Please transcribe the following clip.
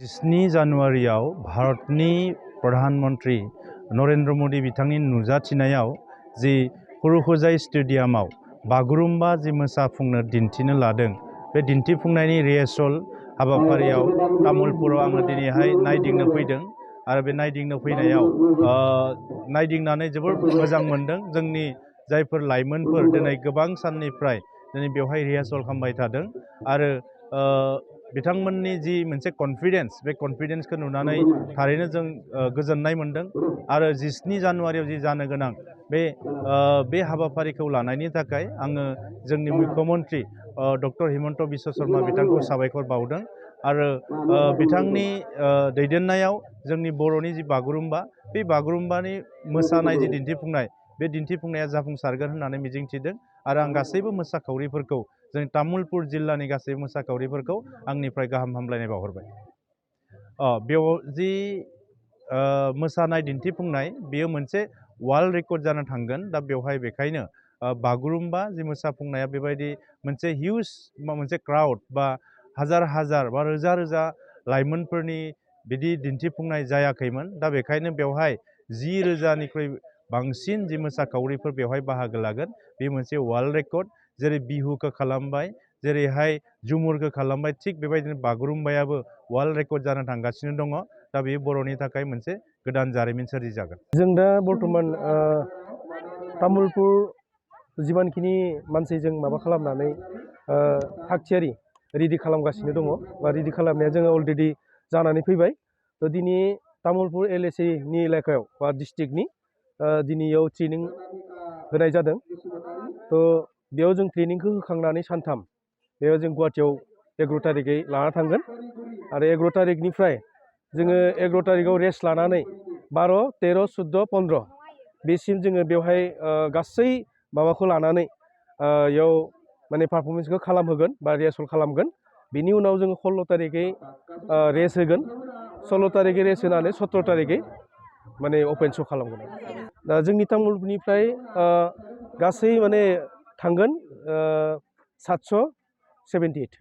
17 जानुवारियाव भारतनि प्रधानमन्त्री नरेन्द्र मोदी बिथांनि नुजाथिनायाव जि हुरुहोजाई स्टेडियामाव बागुरुम्बा जि मोसाफुंनो दिन्थिनो लादों बे दिन्थिफुंनायनि रिहार्सल हाबाफारियाव तामुलपुराव आङो दिनैहाय नायदिंनो फैदों आरो बे नायदिंनो फैनायाव नायदिंनानै जोबोर मोजां मोनदों। जोंनि जायफोर लाइमोनफोर दिनै गोबां साननिफ्राय दिनै बेवहाय रिहार्सल खालामबाय थादों आरो बिथांमोननि जि मोनसे कन्फिडेन्स बे कन्फिडेन्सखौ नुनानै थारैनो जों गोजोननाय मोनदों आरो 17 जानुवारियाव जि जानो गोनां बे हाबाफारिखौ लानायनि थाखाय आङो जोंनि मुख्यमन्त्री डक्टर हिमन्त बिश्व शर्मा बिथांखौ साबायखर बावदों आरो बिथांनि दैदेननायाव जोंनि बर'नि जि बागुरुम्बा बे बागुरुम्बानि मोसानाय जि दिन्थिफुंनाय बे दिन्थिफुंनाया जाफुंसारगोन होननानै मिजिंथिदों आरो आं गासैबो मोसाखावरिफोरखौ जोंनि तामुलपुर जिल्लानि गासैबो मोसाखावरिफोरखौ आंनिफ्राय गाहाम हामलायनाय बावहरबाय। बेयाव जि मोसानाय दिन्थिफुंनाय बेयो मोनसे वर्ल्ड रेकर्ड जानो थांगोन। दा बेवहाय बेखायनो बागुरुम्बा जि मोसाफुंनाया बेबायदि मोनसे हिउज मोनसे क्राउड बा हाजार हाजार बा रोजा रोजा लाइमोनफोरनि बिदि दिन्थिफुंनाय जायाखैमोन। दा बेखायनो बेवहाय 10,000निख्रुइ बांसिन जि मोसाखावरिफोर बेवहाय बाहागो लागोन बे मोनसे वर्ल्ड रेकर्ड। जेरै बिहुखौ खालामबाय, जेरैहाय झुमुरखौ खालामबाय, थिग बेबायदिनो बागुरुम्बायाबो वर्ल्ड रेकर्ड जानो थांगासिनो दङ। दा बेयो बर'नि थाखाय मोनसे गोदान जारिमिन सोरजिजागोन। जों दा बर्थमान तामुलपुर जिमानखिनि मानसि जों माबा खालामनानै थागथियारि रेडि खालामगासिनो दङ बा रेडि खालामनाया जोङो अलरेडि जानानै फैबाय। थ' दिनै तामुलपुर LAC नि एलेकायाव बा डिस्ट्रिक्टनि दिनैयाव ट्रेनिं होनाय जादों। थ' बेयाव जों ट्रेनिंखौ होखांनानै सानथाम बेयाव जों गुवाहाटियाव 11 तारिखै लाना थांगोन आरो 11 तारिखनिफ्राय जोङो 11 तारिखआव रेस्ट लानानै 12, 13, 14, 15 बेसिम जोङो बेवहाय गासै माबाखौ लानानै बेयाव माने पारफरमेन्सखौ खालामहोगोन बा रिहार्सल खालामगोन। बिनि उनाव जोङो 16 तारिखै रेस्ट होगोन, 16 तारिखै रेस्ट होनानै 17 तारिखै माने अपेन श' खालामगोन। दा जोंनि तामुलपुरनिफ्राय गासै माने थांगोन 778